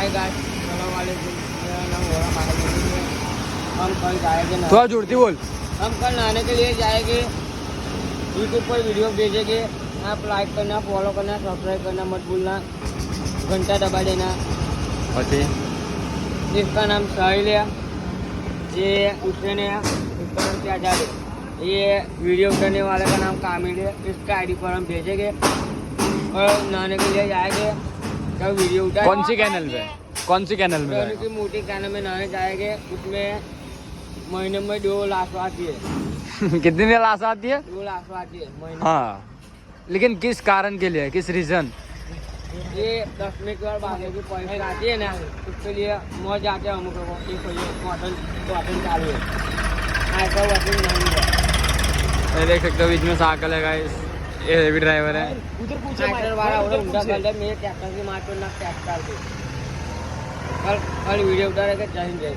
Hi guys, अस्सलाम वालेकुम। मेरा नाम हो रहा है। हम कल जाएंगे थोड़ा जोरती बोल। हम कल नहाने के लिए जाएंगे। यूट्यूब पर वीडियो भेजेंगे। आप लाइक करना, फॉलो करना, सब्सक्राइब करना मत भूलना, घंटा दबा देना। इसका नाम साहिल है, ये हुसैन है, इसका नाम क्या है। ये वीडियो करने वाले का नाम कामिल है। इसका आईडी पर हम भेजेंगे और नहाने के लिए जाएंगे। कल वीडियो उठा कौन सी चैनल पे? कौन सी चैनल में की मोटी चैनल में नहाने जाएंगे। उसमें महीने में 2 लाख आती है। कितनी देर लाश आती है? 2 लाख आती है महीने। हाँ, लेकिन किस कारण के लिए, किस रीजन? ये 10 मिनट के बाद भागने की पैसे आती है ना, उसके लिए मौज जाते हैं हमको। कॉटन चालू है, ऐसा वॉशिंग नहीं है। ये देख सकते हो बीच में साइकिल है गाइस। ये भी ड्राइवर है। ट्रैक्टर वाला उल्टा कर दे, मेरे ट्रैक्टर की मार को ना ट्रैक्टर कल वीडियो उतारेगा। जय हिंद जय